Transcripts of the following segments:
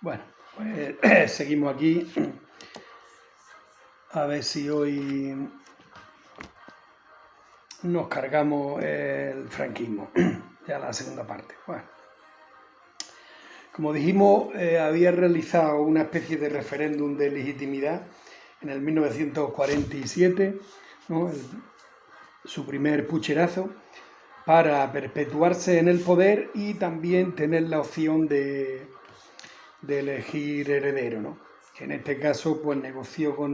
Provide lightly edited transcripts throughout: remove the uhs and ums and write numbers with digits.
Bueno, pues seguimos aquí. A ver si hoy nos cargamos el franquismo. Ya la segunda parte. Bueno, como dijimos, había realizado una especie de referéndum de legitimidad en el 1947, ¿no? Su primer pucherazo, para perpetuarse en el poder y también tener la opción de elegir heredero, ¿no? Que en este caso pues negoció con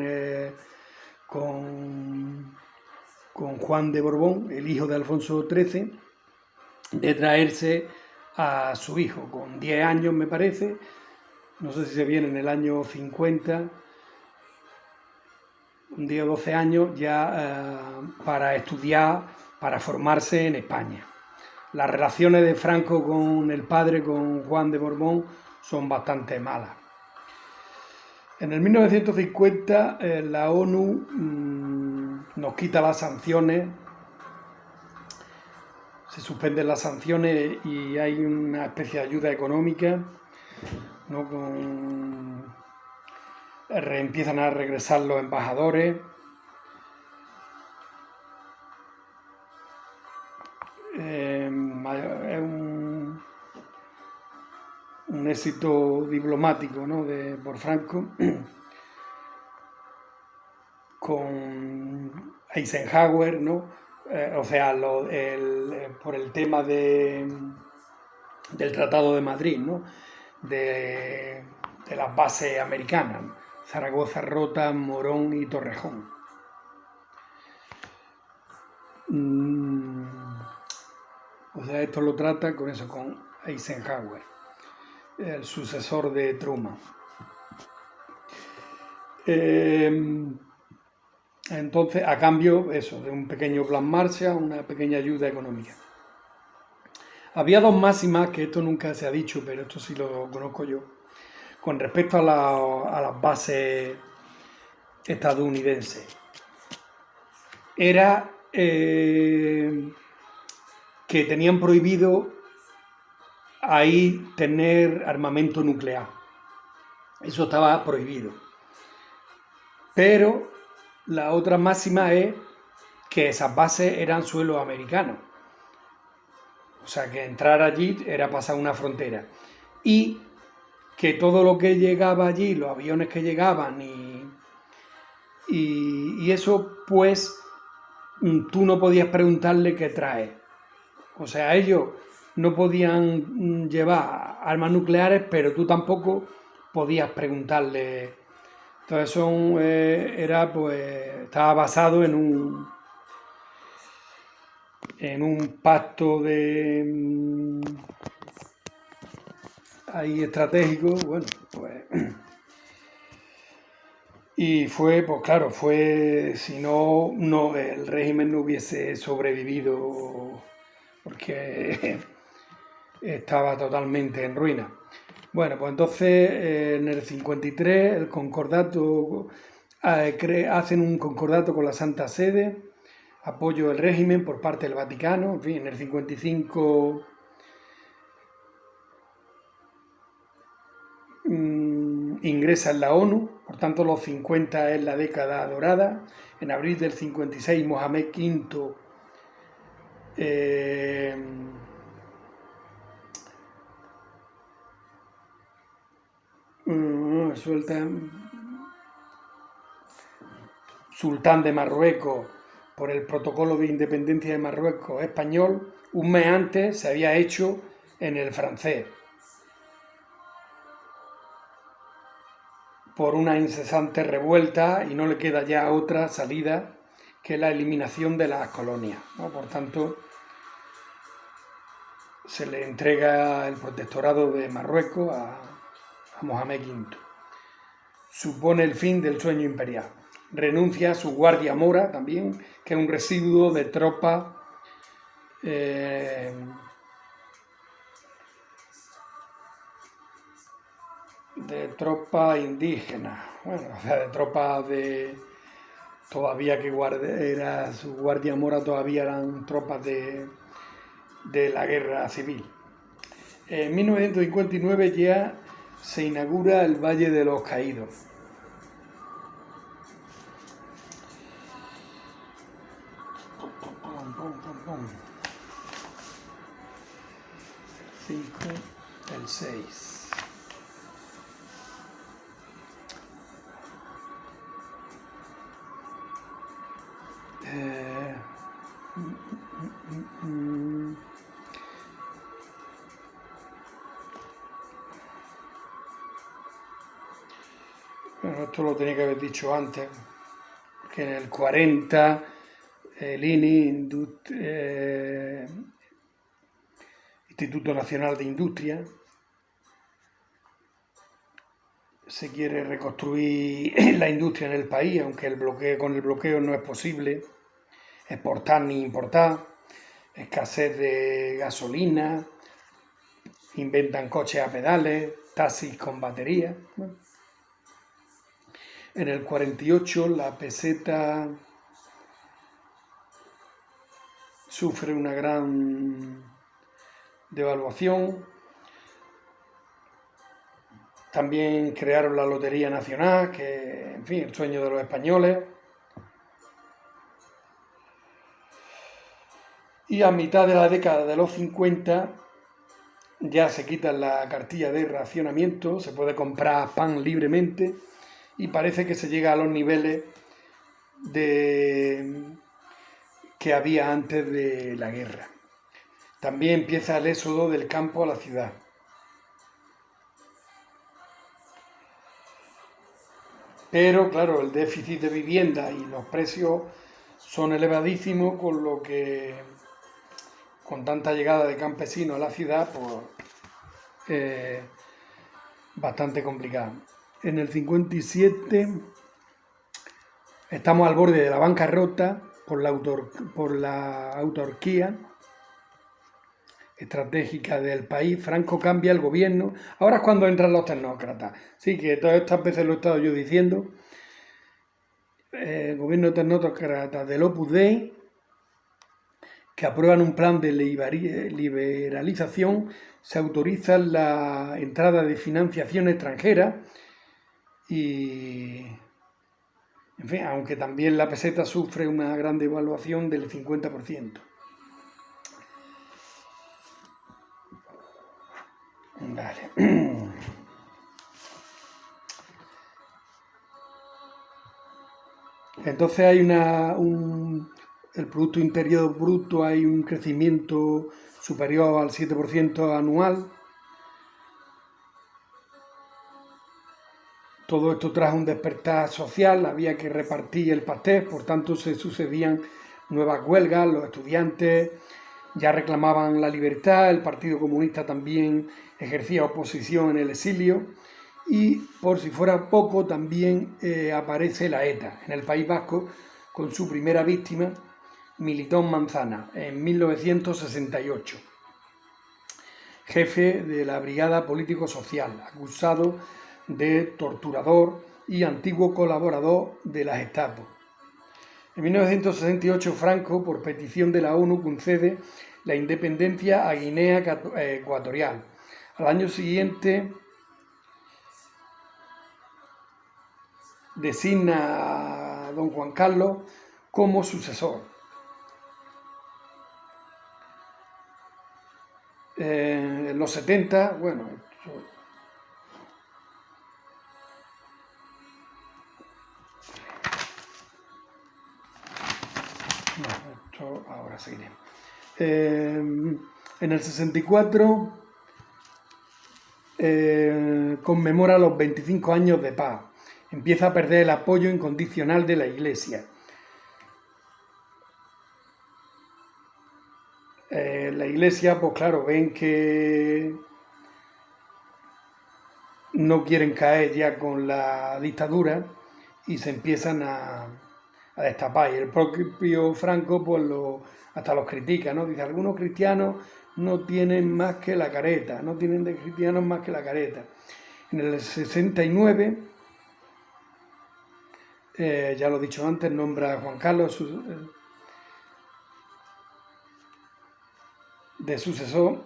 Juan de Borbón, el hijo de Alfonso XIII, de traerse a su hijo con 10 años, me parece, no sé si se viene en el año 50, un día 12 años ya para estudiar, para formarse en España. Las relaciones de Franco con el padre, con Juan de Borbón, son bastante malas. En el 1950 la ONU nos quita las sanciones, se suspenden las sanciones y hay una especie de ayuda económica, ¿no? Empiezan a regresar los embajadores. Es un éxito diplomático, ¿no? Por Franco, con Eisenhower, ¿no? O sea, por el tema del Tratado de Madrid, ¿no? De las bases americanas, Zaragoza, Rota, Morón y Torrejón. O sea, esto lo trata con eso, con Eisenhower, el sucesor de Truman. Entonces, a cambio, eso, de un pequeño plan Marshall, una pequeña ayuda económica. Había dos máximas, que esto nunca se ha dicho, pero esto sí lo conozco yo, con respecto a las bases estadounidenses. Era que tenían prohibido ahí tener armamento nuclear. Eso estaba prohibido. Pero la otra máxima es que esas bases eran suelo americano. O sea, que entrar allí era pasar una frontera. Y que todo lo que llegaba allí, los aviones que llegaban y eso, pues, tú no podías preguntarle qué trae. O sea, ellos no podían llevar armas nucleares, pero tú tampoco podías preguntarle. Entonces estaba basado en un pacto ahí estratégico, bueno, pues. Y fue, pues claro, si no, el régimen no hubiese sobrevivido porque estaba totalmente en ruina. Bueno, pues entonces en el 53 el concordato, hacen un concordato con la Santa Sede, apoyo del régimen por parte del Vaticano, en fin, en el 55 ingresa en la ONU, por tanto los 50 es la década dorada. En abril del 56 Mohamed V sultán de Marruecos, por el protocolo de independencia de Marruecos español, un mes antes se había hecho en el francés, por una incesante revuelta, y no le queda ya otra salida que la eliminación de las colonias, ¿no? Por tanto, se le entrega el protectorado de Marruecos a Mohamed V. Supone el fin del sueño imperial. Renuncia a su guardia mora también, que es un residuo de tropas indígenas, bueno, o sea, de tropas todavía que era su guardia mora, todavía eran tropas de la guerra civil. En 1959 ya se inaugura el Valle de los Caídos. El 6. Bueno, esto lo tenía que haber dicho antes, que en el 40 el INI, Instituto Nacional de Industria, se quiere reconstruir la industria en el país, aunque con el bloqueo no es posible exportar ni importar, escasez de gasolina, inventan coches a pedales, taxis con batería. Bueno. En el 48 la peseta sufre una gran devaluación. También crearon la Lotería Nacional, que, en fin, el sueño de los españoles. Y a mitad de la década de los 50 ya se quita la cartilla de racionamiento, se puede comprar pan libremente y parece que se llega a los niveles que había antes de la guerra. También empieza el éxodo del campo a la ciudad. Pero claro, el déficit de vivienda y los precios son elevadísimos, con lo que con tanta llegada de campesinos a la ciudad, pues bastante complicado. En el 57 estamos al borde de la bancarrota por la autarquía estratégica del país. Franco cambia el gobierno. Ahora es cuando entran los tecnócratas. Sí, que todas estas veces lo he estado yo diciendo. El gobierno tecnócrata del Opus Dei, que aprueban un plan de liberalización, se autoriza la entrada de financiación extranjera y, en fin, aunque también la peseta sufre una gran devaluación del 50%. Vale. Entonces hay el Producto Interior Bruto, hay un crecimiento superior al 7% anual. Todo esto trajo un despertar social, había que repartir el pastel, por tanto se sucedían nuevas huelgas, los estudiantes ya reclamaban la libertad, el Partido Comunista también ejercía oposición en el exilio y, por si fuera poco, también aparece la ETA en el País Vasco con su primera víctima, Militón Manzana, en 1968, jefe de la Brigada Político-Social, acusado de torturador y antiguo colaborador de la Gestapo. En 1968, Franco, por petición de la ONU, concede la independencia a Guinea Ecuatorial. Al año siguiente designa a don Juan Carlos como sucesor. En los 70, bueno, esto ahora seguiré. En el 64 conmemora los 25 años de paz. Empieza a perder el apoyo incondicional de la Iglesia. La Iglesia, pues claro, ven que no quieren caer ya con la dictadura y se empiezan a destapar. Y el propio Franco pues hasta los critica, ¿no? Dice, algunos cristianos no tienen más que la careta, no tienen de cristianos más que la careta. En el 69, ya lo he dicho antes, nombra a Juan Carlos de sucesor.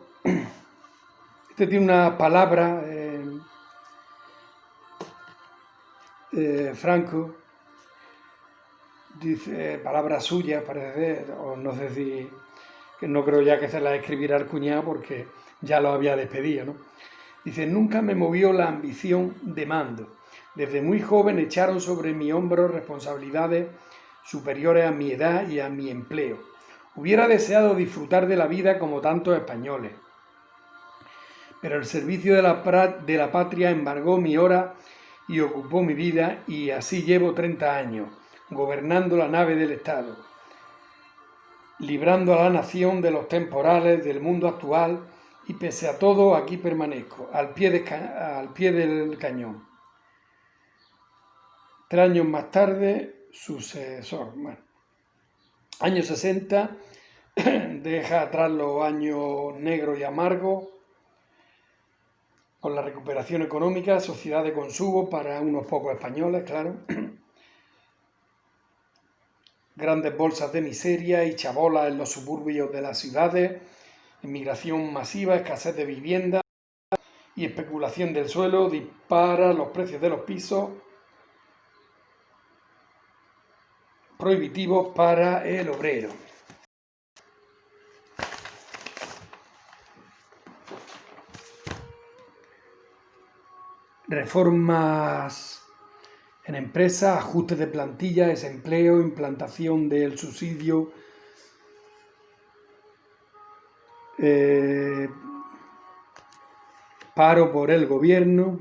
Este tiene una palabra Franco, dice palabras suyas, parece, o no sé si, que no creo ya que se las escribiera el cuñado porque ya lo había despedido, ¿no? Dice, nunca me movió la ambición de mando. Desde muy joven echaron sobre mi hombro responsabilidades superiores a mi edad y a mi empleo. Hubiera deseado disfrutar de la vida como tantos españoles, pero el servicio de la patria embargó mi hora y ocupó mi vida, y así llevo 30 años, gobernando la nave del Estado, librando a la nación de los temporales del mundo actual, y pese a todo aquí permanezco, al pie del cañón. 3 años más tarde, sucesor. Bueno, años 60, deja atrás los años negros y amargos, con la recuperación económica, sociedad de consumo para unos pocos españoles, claro, grandes bolsas de miseria y chabolas en los suburbios de las ciudades, inmigración masiva, escasez de vivienda y especulación del suelo, dispara los precios de los pisos, prohibitivos para el obrero. Reformas en empresas, ajustes de plantilla, desempleo, implantación del subsidio, paro por el gobierno,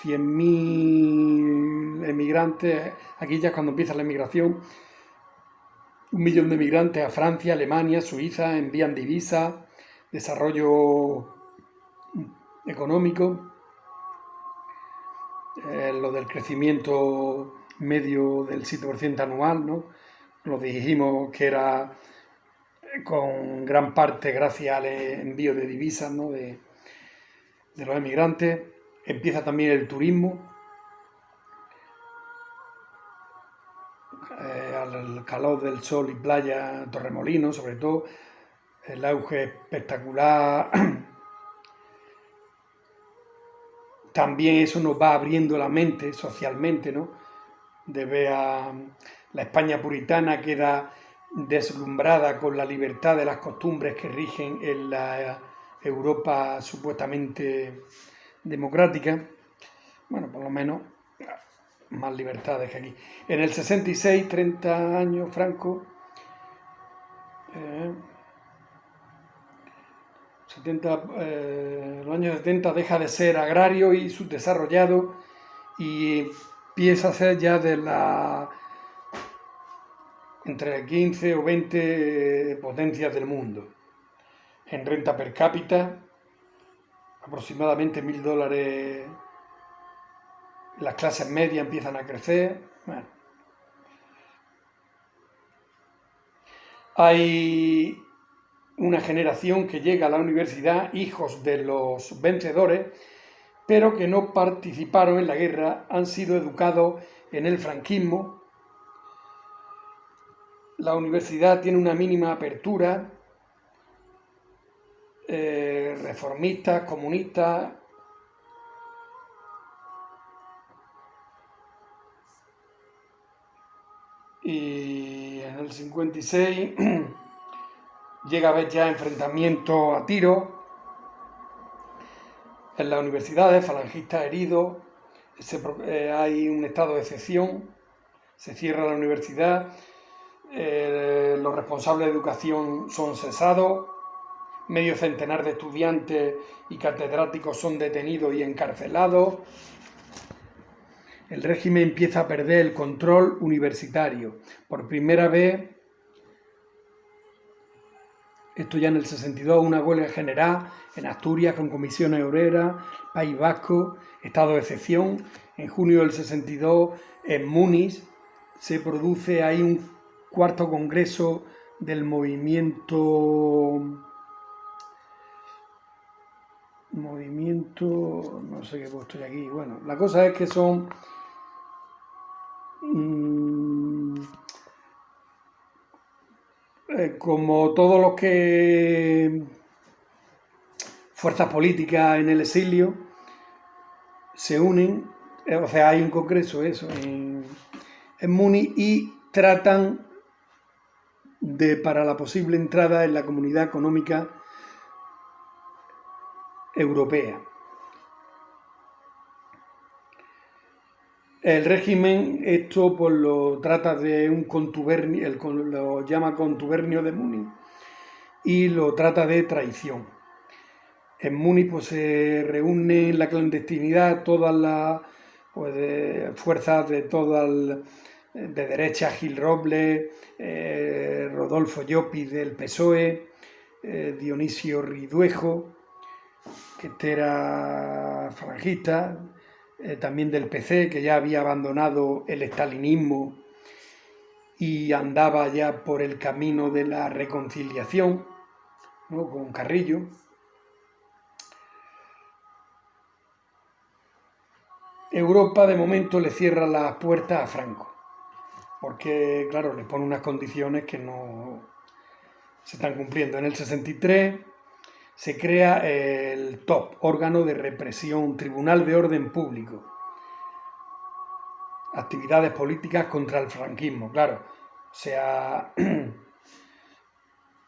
100.000 emigrantes, aquí ya es cuando empieza la emigración, 1 millón de emigrantes a Francia, Alemania, Suiza, envían divisas, desarrollo económico, lo del crecimiento medio del 7% anual, ¿no? Lo dijimos que era con gran parte gracias al envío de divisas, ¿no? de los emigrantes. Empieza también el turismo, al calor del sol y playa, Torremolinos, sobre todo, el auge espectacular. También eso nos va abriendo la mente socialmente, ¿no? De ver a la España puritana, queda deslumbrada con la libertad de las costumbres que rigen en la Europa supuestamente democrática. Bueno, por lo menos más libertades que aquí. En el 66, 30 años, Franco, los años 70 deja de ser agrario y subdesarrollado y empieza a ser ya de la entre 15 o 20 potencias del mundo. En renta per cápita, aproximadamente $1.000. Las clases medias empiezan a crecer. Bueno. Hay una generación que llega a la universidad, hijos de los vencedores, pero que no participaron en la guerra, han sido educados en el franquismo. La universidad tiene una mínima apertura, reformistas, comunistas. Y en el 56 llega a haber ya enfrentamientos a tiro en las universidades, falangistas heridos, hay un estado de excepción, se cierra la universidad, los responsables de educación son cesados, medio centenar de estudiantes y catedráticos son detenidos y encarcelados. El régimen empieza a perder el control universitario. Por primera vez, esto ya en el 62, una huelga general en Asturias con comisiones obreras, País Vasco, estado de excepción. En junio del 62, en Múnich, se produce ahí un cuarto congreso del movimiento, no sé qué he puesto aquí. Bueno, la cosa es que son como todos los que fuerzas políticas en el exilio se unen, o sea, hay un congreso eso en Múnich y tratan para la posible entrada en la Comunidad Económica Europea. El régimen esto pues lo trata de un contubernio, lo llama contubernio de Múnich y lo trata de traición. En Múnich pues se reúnen en la clandestinidad todas las fuerzas de de derecha, Gil Robles, Rodolfo Llopis del PSOE, Dionisio Ridruejo, que este era falangista, también del PC, que ya había abandonado el estalinismo y andaba ya por el camino de la reconciliación, ¿no?, con Carrillo. Europa de momento le cierra las puertas a Franco, porque claro, le pone unas condiciones que no se están cumpliendo. En el 63 se crea el TOP, órgano de represión, Tribunal de Orden Público, actividades políticas contra el franquismo, claro. O sea,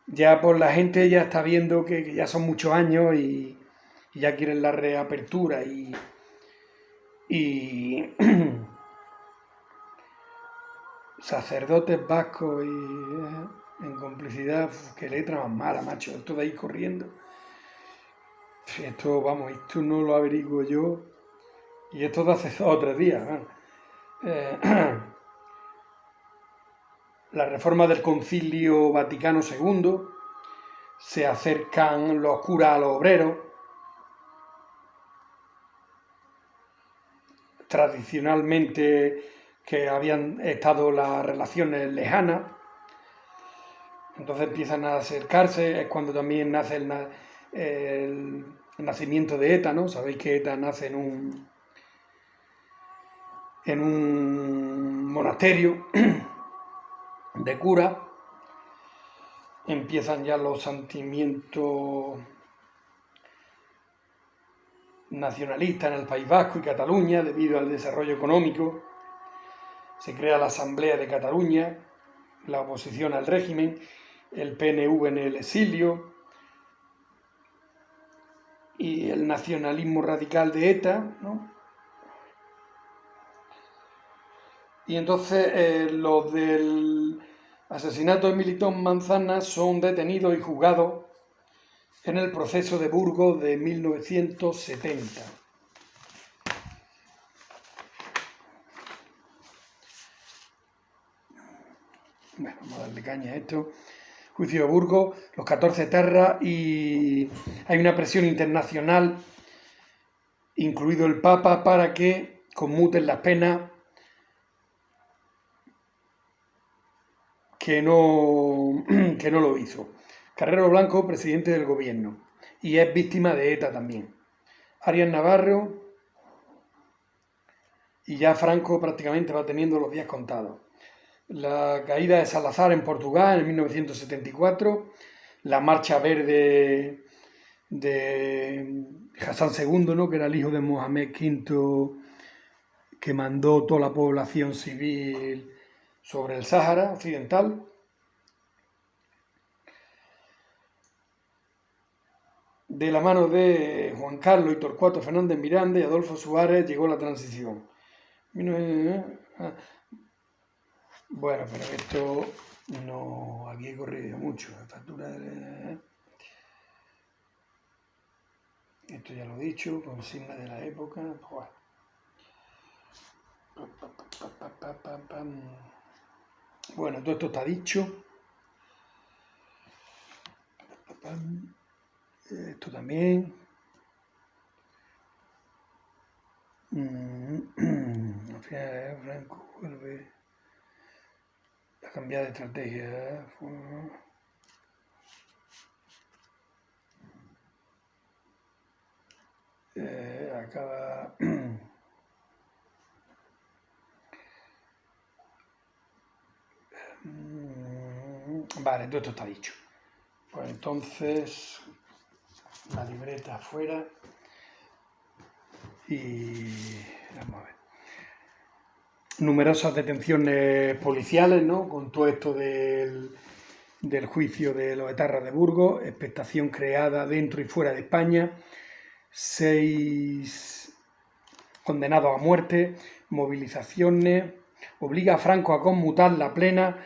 ya por la gente ya está viendo que ya son muchos años y ya quieren la reapertura y sacerdotes vascos y en complicidad, qué letra más mala, macho, esto de ir corriendo. Esto, vamos, esto no lo averiguo yo y esto de hace 2 o 3 días. La reforma del Concilio Vaticano II, se acercan los curas a los obreros, tradicionalmente que habían estado las relaciones lejanas, entonces empiezan a acercarse, es cuando también nace el nacimiento de ETA, ¿no? Sabéis que ETA nace en un monasterio de cura, empiezan ya los sentimientos nacionalistas en el País Vasco y Cataluña debido al desarrollo económico. Se crea la Asamblea de Cataluña, la oposición al régimen, el PNV en el exilio y el nacionalismo radical de ETA, ¿no? Y entonces los del asesinato de Militón Manzana son detenidos y juzgados en el proceso de Burgos de 1970. Bueno, vamos a darle caña a esto. Juicio de Burgos, los 14 etarras y hay una presión internacional, incluido el Papa, para que conmuten las penas que no lo hizo. Carrero Blanco, presidente del gobierno, y es víctima de ETA también. Arias Navarro, y ya Franco prácticamente va teniendo los días contados. La caída de Salazar en Portugal en 1974, la marcha verde de Hassan II, ¿no?, que era el hijo de Mohamed V, que mandó toda la población civil sobre el Sáhara Occidental. De la mano de Juan Carlos y Torcuato Fernández Miranda y Adolfo Suárez llegó la transición. Bueno, pero esto no, aquí he corrido mucho. La factura esto ya lo he dicho, consigna de la época. Bueno, todo esto está dicho. Esto también. Franco vuelve a cambiar de estrategia. Acaba. Vale, todo esto está dicho. Pues entonces, la libreta afuera y vamos a ver. Numerosas detenciones policiales, ¿no? Con todo esto del juicio de los etarras de Burgos, expectación creada dentro y fuera de España, 6 condenados a muerte, movilizaciones, obliga a Franco a conmutar la pena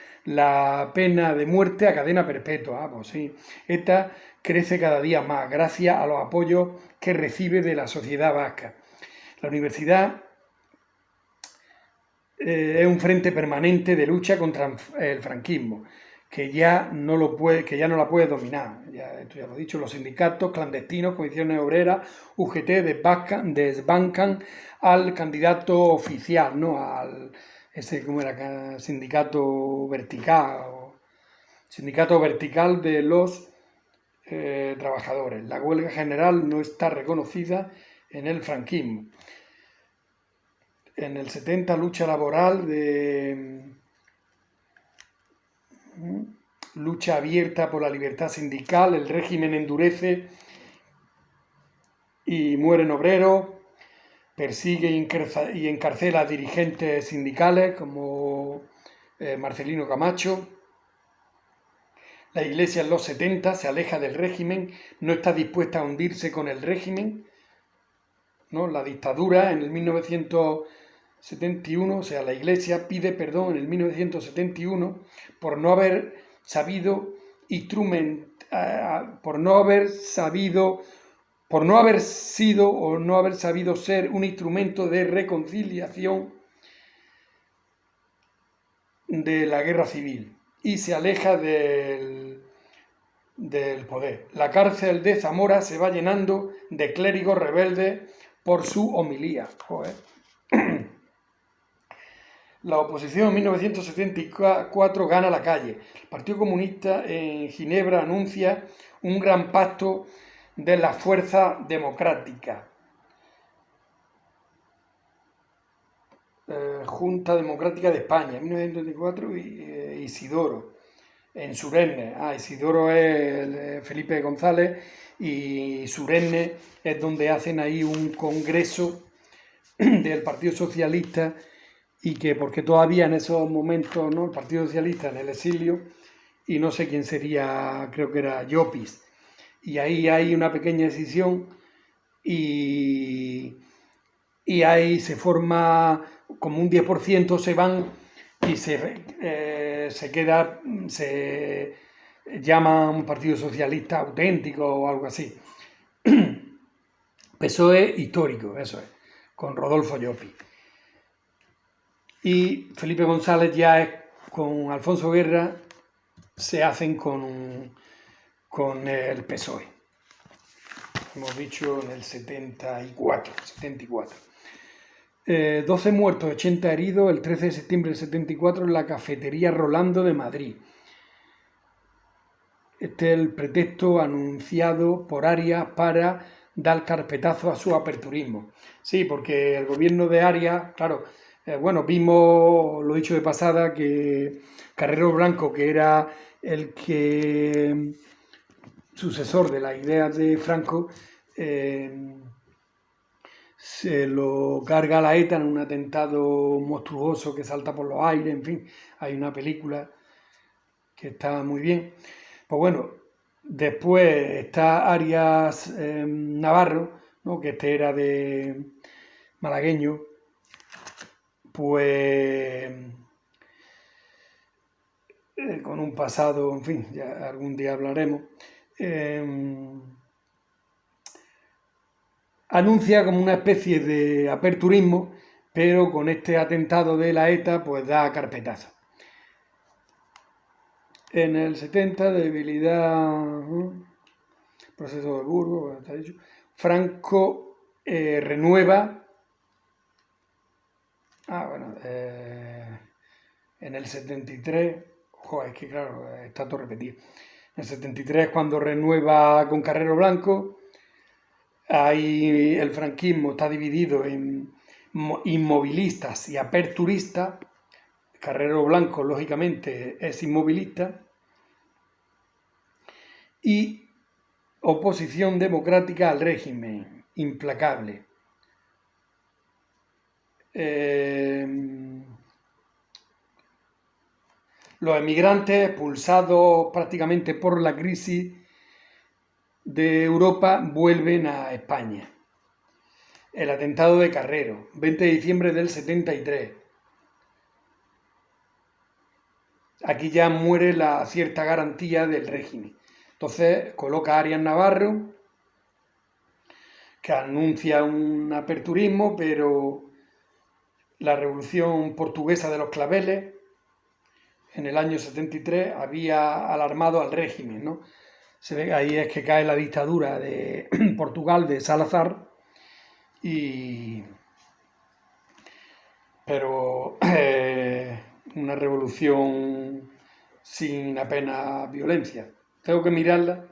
de muerte a cadena perpetua. Pues sí, esta crece cada día más gracias a los apoyos que recibe de la sociedad vasca. La universidad es un frente permanente de lucha contra el franquismo, que ya no la puede dominar. Esto ya lo he dicho, los sindicatos clandestinos, comisiones obreras, UGT desbancan al candidato oficial, ¿no? ¿Cómo era? Sindicato vertical de los trabajadores. La huelga general no está reconocida en el franquismo. En el 70, lucha laboral lucha abierta por la libertad sindical, el régimen endurece y mueren obreros, persigue y encarcela a dirigentes sindicales como Marcelino Camacho. La Iglesia en los 70 se aleja del régimen, no está dispuesta a hundirse con el régimen, ¿no? La dictadura en el 1971, o sea, la Iglesia pide perdón en el 1971 por no haber sabido ser un instrumento de reconciliación de la guerra civil, y se aleja del poder. La cárcel de Zamora se va llenando de clérigos rebeldes por su homilía. Joder. La oposición en 1974 gana la calle. El Partido Comunista en Ginebra anuncia un gran pacto de la fuerza democrática. Junta Democrática de España, en 1974, Isidoro, en Suresnes. Isidoro es Felipe González y Suresnes es donde hacen ahí un congreso del Partido Socialista, y que porque todavía en esos momentos, ¿no? El Partido Socialista en el exilio y no sé quién sería, creo que era Llopis, y ahí hay una pequeña decisión y ahí se forma como un 10%, se van y se llama un Partido Socialista auténtico o algo así. PSOE histórico, eso es, con Rodolfo Llopis. Y Felipe González ya es con Alfonso Guerra, se hacen con el PSOE. Hemos dicho en el 74. 12 muertos, 80 heridos el 13 de septiembre del 74 en la cafetería Rolando de Madrid. Este es el pretexto anunciado por Arias para dar carpetazo a su aperturismo. Sí, porque el gobierno de Arias, claro, vimos, lo he dicho de pasada, que Carrero Blanco, que era el sucesor de las ideas de Franco, se lo carga a la ETA en un atentado monstruoso que salta por los aires, en fin, hay una película que está muy bien. Pues bueno, después está Arias Navarro, ¿no? Que este era de malagueño, pues con un pasado, en fin, ya algún día hablaremos, anuncia como una especie de aperturismo, pero con este atentado de la ETA pues da carpetazo. En el 70, debilidad, proceso de Burgos, está dicho. Franco renueva. En el 73, es que claro, está todo repetido. En el 73, cuando renueva con Carrero Blanco, ahí el franquismo está dividido en inmovilistas y aperturistas. Carrero Blanco, lógicamente, es inmovilista. Y oposición democrática al régimen, implacable. Los emigrantes, expulsados prácticamente por la crisis de Europa, vuelven a España. El atentado de Carrero, 20 de diciembre del 73. Aquí ya muere la cierta garantía del régimen. Entonces coloca a Arias Navarro, que anuncia un aperturismo, pero la revolución portuguesa de los claveles en el año 73 había alarmado al régimen, ¿no? Se ve que ahí es que cae la dictadura de Portugal de Salazar, pero una revolución sin apenas violencia. Tengo que mirarla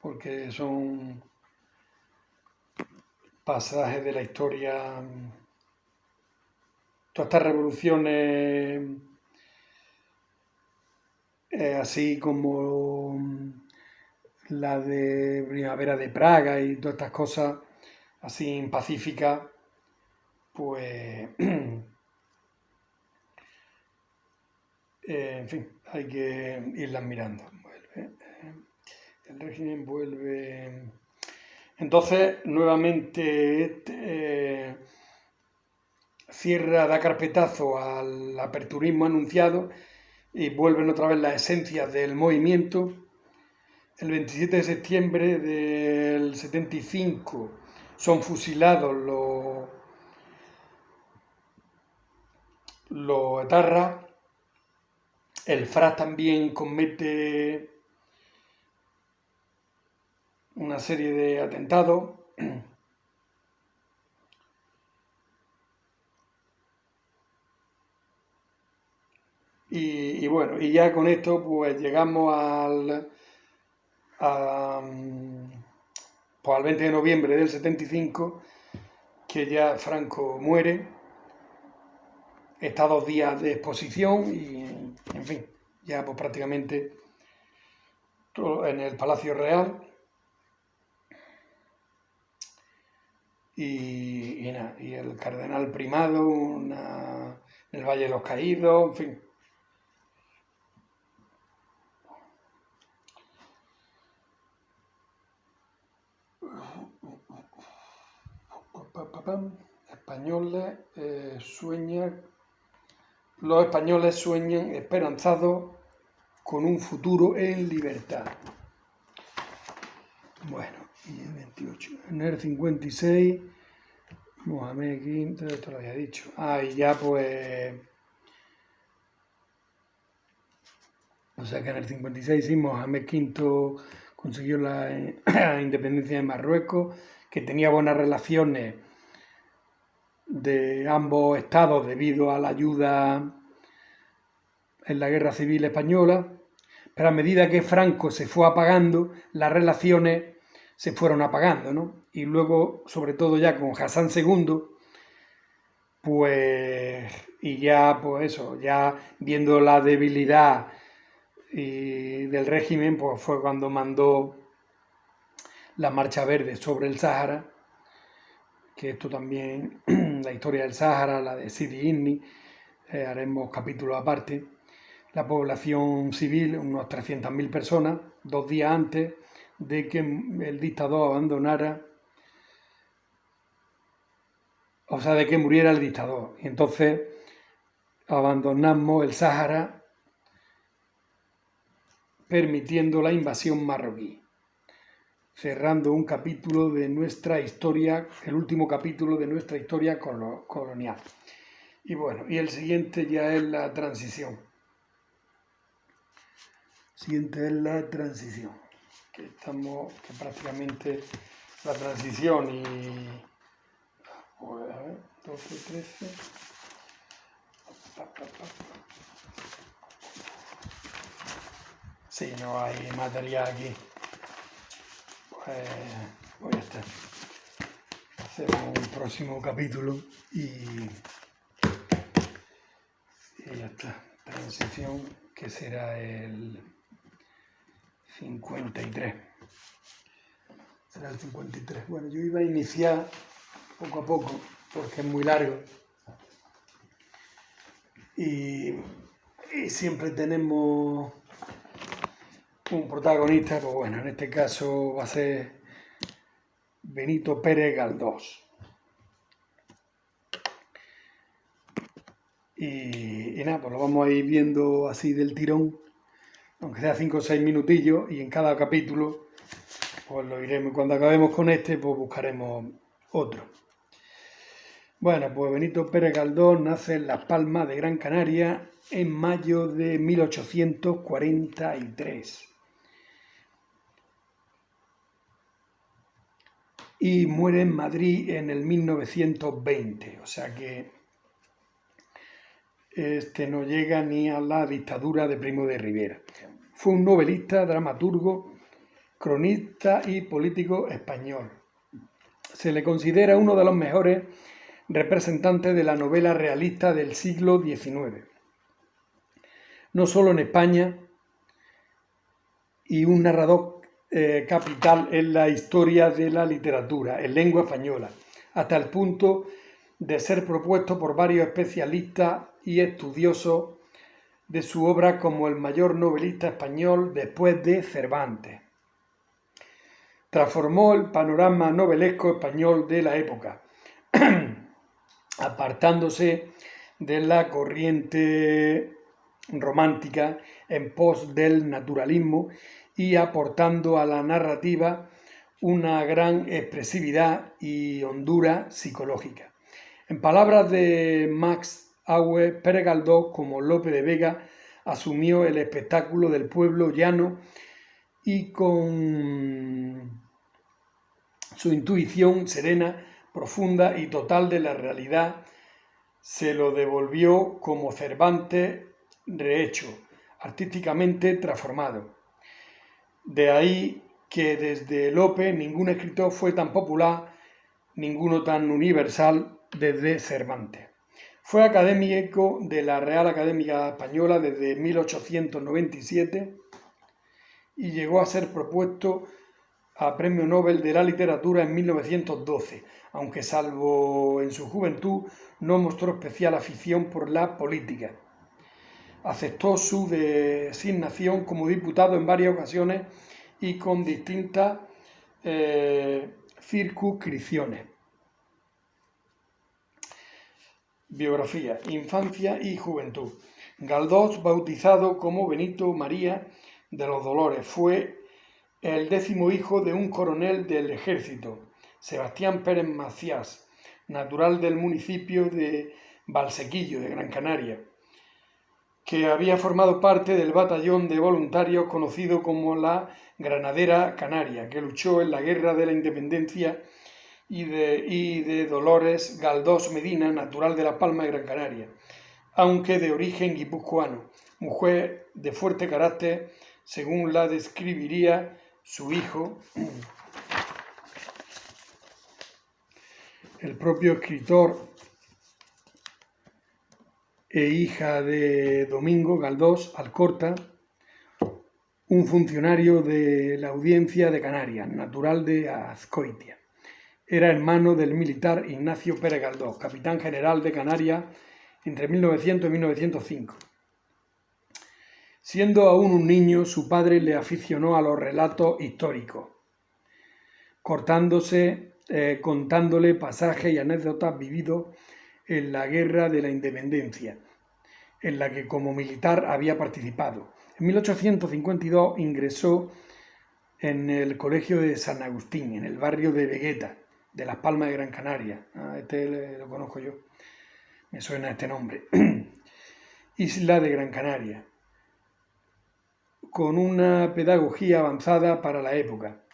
porque son pasajes de la historia. Todas estas revoluciones, así como la de Primavera de Praga y todas estas cosas así pacíficas, pues en fin, hay que irlas mirando. El régimen vuelve. Entonces, nuevamente da carpetazo al aperturismo anunciado y vuelven otra vez las esencias del movimiento. El 27 de septiembre del 75 son fusilados los etarras. El FRAS también comete una serie de atentados. Y bueno, y ya con esto pues llegamos pues al 20 de noviembre del 75, que ya Franco muere. Está 2 días de exposición y, en fin, ya pues prácticamente en el Palacio Real. Y el cardenal primado, en el Valle de los Caídos, en fin. Españoles sueñan. Los españoles sueñan esperanzados con un futuro en libertad. Bueno, y el 28. En el 56, Mohamed V, esto lo había dicho. Y ya pues. O sea que en el 56 sí, Mohamed V consiguió la independencia de Marruecos, que tenía buenas relaciones de ambos estados debido a la ayuda en la Guerra Civil Española, pero a medida que Franco se fue apagando, las relaciones se fueron apagando, ¿no? Y luego, sobre todo ya con Hassan II, pues, y ya, pues eso, ya viendo la debilidad del régimen, pues fue cuando mandó la Marcha Verde sobre el Sáhara, que esto también, la historia del Sáhara, la de Sidi Ifni, haremos capítulos aparte. La población civil, unos 300.000 personas, 2 días antes de que el dictador abandonara, o sea, de que muriera el dictador. Y entonces abandonamos el Sáhara permitiendo la invasión marroquí, cerrando un capítulo de nuestra historia, el último capítulo de nuestra historia colonial. Y bueno, y el siguiente ya es la transición. Siguiente es la transición, que prácticamente la transición y, pues, a ver, 12, 13, sí, no hay material aquí, pues ya está, hacemos un próximo capítulo y ya está, transición, que será el 53. será el 53. Bueno, yo iba a iniciar poco a poco, porque es muy largo. Y siempre tenemos un protagonista, pues bueno, en este caso va a ser Benito Pérez Galdós. Y nada, pues lo vamos a ir viendo así del tirón, aunque sea 5 o 6 minutillos, y en cada capítulo pues lo iremos. Cuando acabemos con este, pues buscaremos otro. Bueno, pues Benito Pérez Galdós nace en Las Palmas de Gran Canaria en mayo de 1843 y muere en Madrid en el 1920, o sea que no llega ni a la dictadura de Primo de Rivera. Fue un novelista, dramaturgo, cronista y político español. Se le considera uno de los mejores representantes de la novela realista del siglo XIX. No solo en España, y un narrador capital en la historia de la literatura en lengua española, hasta el punto de ser propuesto por varios especialistas y estudiosos de su obra como el mayor novelista español después de Cervantes. Transformó el panorama novelesco español de la época, apartándose de la corriente romántica en pos del naturalismo y aportando a la narrativa una gran expresividad y hondura psicológica. En palabras de Max Aue, Pérez Galdós, como Lope de Vega, asumió el espectáculo del pueblo llano y con su intuición serena, profunda y total de la realidad se lo devolvió como Cervantes rehecho, artísticamente transformado. De ahí que desde Lope ningún escritor fue tan popular, ninguno tan universal desde Cervantes. Fue académico de la Real Academia Española desde 1897 y llegó a ser propuesto a Premio Nobel de la Literatura en 1912, aunque salvo en su juventud no mostró especial afición por la política. Aceptó su designación como diputado en varias ocasiones y con distintas circunscripciones. Biografía, infancia y juventud. Galdós, bautizado como Benito María de los Dolores, fue el 10º hijo de un coronel del ejército, Sebastián Pérez Macías, natural del municipio de Valsequillo, de Gran Canaria, que había formado parte del batallón de voluntarios conocido como la Granadera Canaria, que luchó en la Guerra de la Independencia, y de Dolores Galdós Medina, natural de Las Palmas de Gran Canaria, aunque de origen guipuzcoano, mujer de fuerte carácter, según la describiría su hijo, el propio escritor e hija de Domingo Galdós Alcorta, un funcionario de la Audiencia de Canarias, natural de Azcoitia. Era hermano del militar Ignacio Pérez Galdós, capitán general de Canarias entre 1900 y 1905. Siendo aún un niño, su padre le aficionó a los relatos históricos, contándole pasajes y anécdotas vividos en la Guerra de la Independencia, en la que como militar había participado. En 1852 ingresó en el Colegio de San Agustín, en el barrio de Vegueta, de Las Palmas de Gran Canaria. Este lo conozco yo, me suena este nombre. Isla de Gran Canaria, con una pedagogía avanzada para la época,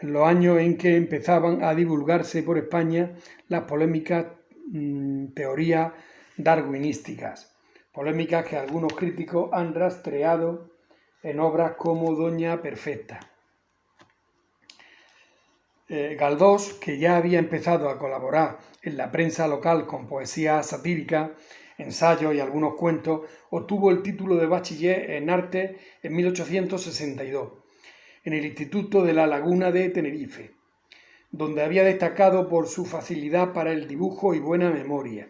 en los años en que empezaban a divulgarse por España las polémicas teorías darwinísticas, polémicas que algunos críticos han rastreado en obras como Doña Perfecta. Galdós, que ya había empezado a colaborar en la prensa local con poesía satírica, ensayos y algunos cuentos, obtuvo el título de bachiller en arte en 1862, en el Instituto de La Laguna de Tenerife. donde había destacado por su facilidad para el dibujo y buena memoria.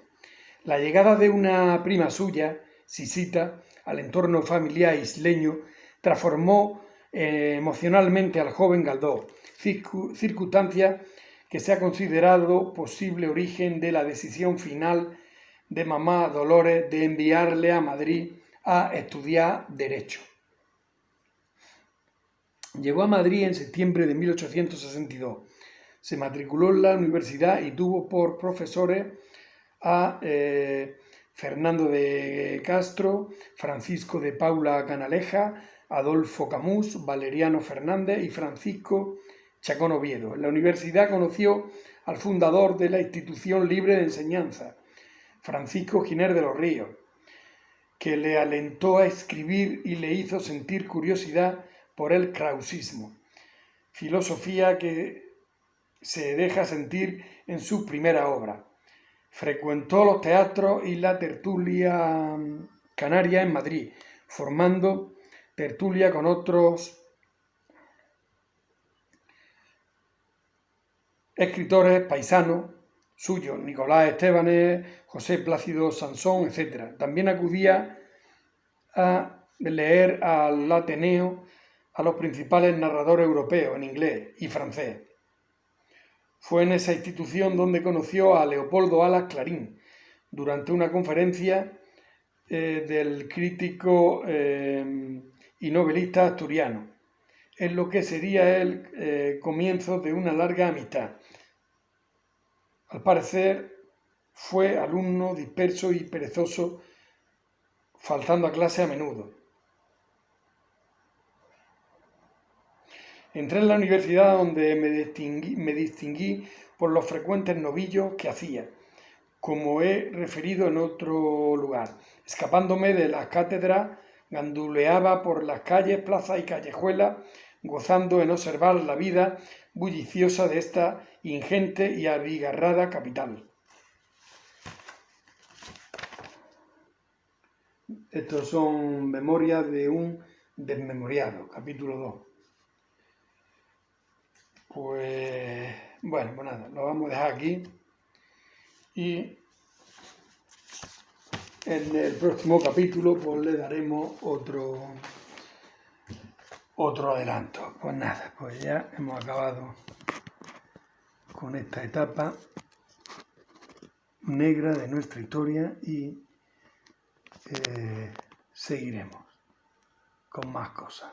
La llegada de una prima suya, Sisita, al entorno familiar isleño, transformó emocionalmente al joven Galdós, circunstancia que se ha considerado posible origen de la decisión final de mamá Dolores de enviarle a Madrid a estudiar Derecho. Llegó a Madrid en septiembre de 1862. Se matriculó en la universidad y tuvo por profesores a Fernando de Castro, Francisco de Paula Canaleja, Adolfo Camus, Valeriano Fernández y Francisco Chacón Oviedo. En la universidad conoció al fundador de la Institución Libre de Enseñanza, Francisco Giner de los Ríos, que le alentó a escribir y le hizo sentir curiosidad por el krausismo, filosofía que se deja sentir en su primera obra. Frecuentó los teatros y la tertulia canaria en Madrid, formando tertulia con otros escritores paisanos suyos, Nicolás Estebanes, José Plácido Sansón, etc. También acudía a leer al Ateneo a los principales narradores europeos en inglés y francés. Fue en esa institución donde conoció a Leopoldo Alas Clarín durante una conferencia del crítico y novelista asturiano, en lo que sería el comienzo de una larga amistad. Al parecer fue alumno disperso y perezoso, faltando a clase a menudo. Entré en la universidad donde me distinguí por los frecuentes novillos que hacía, como he referido en otro lugar. Escapándome de las cátedras, ganduleaba por las calles, plazas y callejuelas, gozando en observar la vida bulliciosa de esta ingente y abigarrada capital. Estos son memorias de un desmemoriado, capítulo 2. Pues nada, lo vamos a dejar aquí y en el próximo capítulo pues le daremos otro adelanto. Pues nada, pues ya hemos acabado con esta etapa negra de nuestra historia y seguiremos con más cosas.